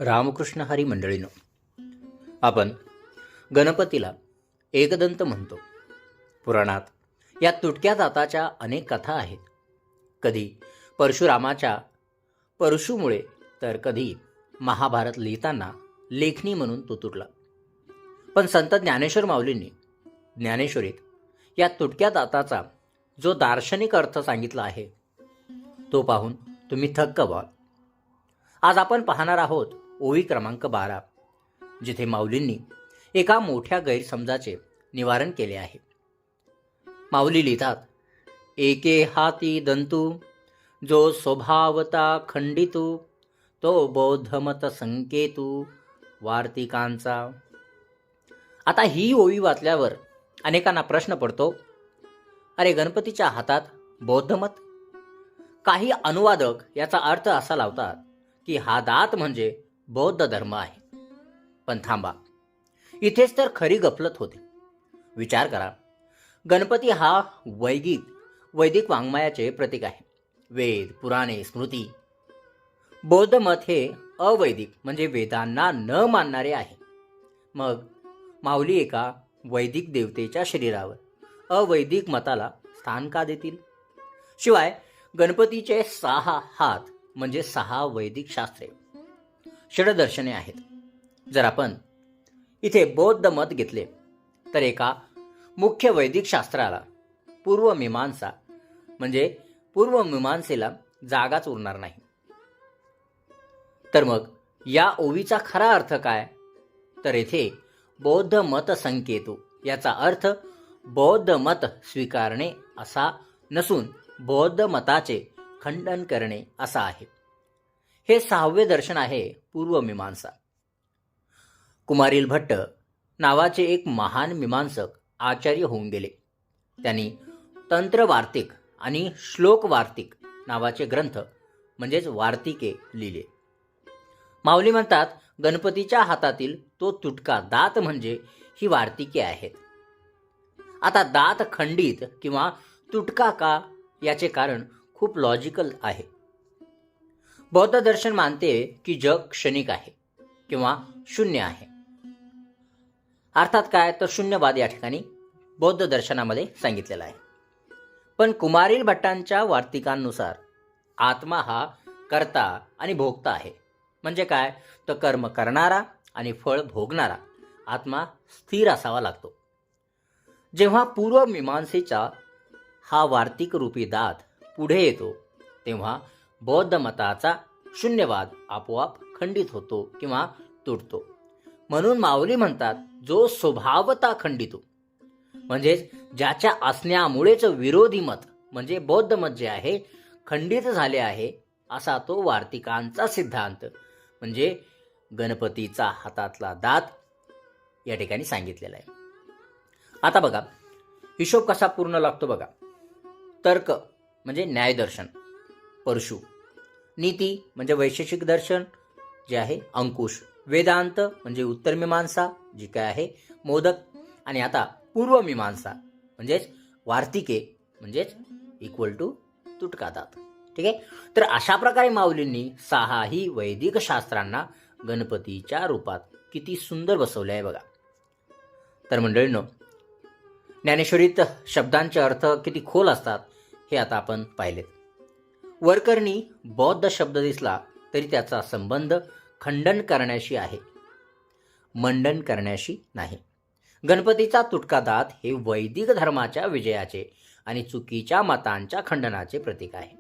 रामकृष्ण हरी मंडळीनो, आपण गणपतीला एकदंत म्हणतो. पुराणात या तुटक्या दाताच्या अनेक कथा आहेत. कधी परशुरामाच्या परशुमुळे, तर कधी महाभारत लिहिताना लेखणी म्हणून तो तुटला. पण संत ज्ञानेश्वर माऊलींनी ज्ञानेश्वरीत या तुटक्या दाताचा जो दार्शनिक अर्थ सांगितला आहे, तो पाहून तुम्ही थक्क व्हाल. आज आपण पाहणार आहोत ओवी क्रमांक 12, जिथे माऊलींनी एका मोठ्या गैरसमजाचे निवारण केले आहे. माऊली लिहितात, एके हाती दंतू, जो स्वभावता खंडितू, तो बौद्धमत संकेतू वार्तिकांचा. आता ही ओवी वाचल्यावर अनेकांना प्रश्न पडतो, अरे गणपतीच्या हातात बौद्धमत? काही अनुवादक याचा अर्थ असा लावतात की हा दात म्हणजे बौद्ध धर्म आहे. पण थांबा, इथेच तर खरी गफलत होते. विचार करा, गणपती हा वैदिक वाङ्मयाचे प्रतीक आहे. वेद, पुराणे, स्मृती. बौद्ध मत हे अवैदिक म्हणजे वेदांना न मानणारे आहे. मग माऊली एका वैदिक देवतेच्या शरीरावर अवैदिक मताला स्थान का देतील? शिवाय गणपतीचे 6 हात म्हणजे 6 वैदिक शास्त्रे, षडदर्शने आहेत. जर आपण इथे बौद्ध मत घेतले तर एका मुख्य वैदिक शास्त्राला पूर्वमीमांसेला जागाच उरणार नाही. तर मग या ओवीचा खरा अर्थ काय? तर येथे बौद्ध मत संकेतू याचा अर्थ बौद्ध मत स्वीकारणे असा नसून बौद्ध मताचे खंडन करणे असा आहे. हे 6वे दर्शन आहे पूर्वमीमांसा. कुमारील भट्ट नावाचे एक महान मीमांसक आचार्य होऊन गेले. त्यांनी तंत्र वार्तिक आणि श्लोक वार्तिक नावाचे ग्रंथ म्हणजेच वार्तिके लिहिले. माऊली म्हणतात, गणपतीच्या हातातील तो तुटका दात म्हणजे ही वार्तिके आहेत. आता दात खंडित किंवा तुटका का, याचे कारण खूप लॉजिकल आहे. बौद्ध दर्शन मानते की जग क्षणिक आहे किंवा शून्य आहे. अर्थात काय, तर शून्यवाद या ठिकाणी बौद्ध दर्शनामध्ये सांगितलेला आहे. पण कुमारील भट्टांच्या वार्तिकांनुसार आत्मा हा कर्ता आणि भोगता आहे. म्हणजे काय, तर कर्म करणारा आणि फळ भोगणारा आत्मा स्थिर असावा लागतो. जेव्हा पूर्वमीमांसेचा हा वार्तिक रूपी दात पुढे येतो, तेव्हा बौद्ध मताचा शून्यवाद आपोआप खंडित होतो किंवा तुटतो. म्हणून माऊली म्हणतात, जो स्वभावता खंडितो, म्हणजेच ज्याच्या असण्यामुळेच विरोधी मत म्हणजे बौद्ध मत जे आहे खंडित झाले आहे, असा तो वार्तिकांचा सिद्धांत म्हणजे गणपतीचा हातातला दात या ठिकाणी सांगितलेला आहे. आता बघा, हिशोब कसा पूर्ण लागतो बघा. तर्क म्हणजे न्यायदर्शन, परशु. नीती म्हणजे वैशेषिक दर्शन जे आहे अंकुश. वेदांत म्हणजे उत्तरमीमांसा जी काय आहे मोदक. आणि आता पूर्वमीमांसा म्हणजेच वार्तिके म्हणजेच इक्वल टू तुटका दात. ठीक आहे. तर अशा प्रकारे माऊलींनी 6ही वैदिक शास्त्रांना गणपतीच्या रूपात किती सुंदर बसवले आहे बघा. तर मंडळींनो, ज्ञानेश्वरीत शब्दांचे अर्थ किती खोल असतात हे आता आपण पाहिलेत. वरकरणी बौद्ध शब्द दिसला तरी त्याचा संबंध खंडन करण्याशी आहे, मंडन करण्याशी नाही. गणपतीचा तुटका दात हे वैदिक धर्माच्या विजयाचे आणि चुकीच्या मतांच्या खंडनाचे प्रतीक आहे.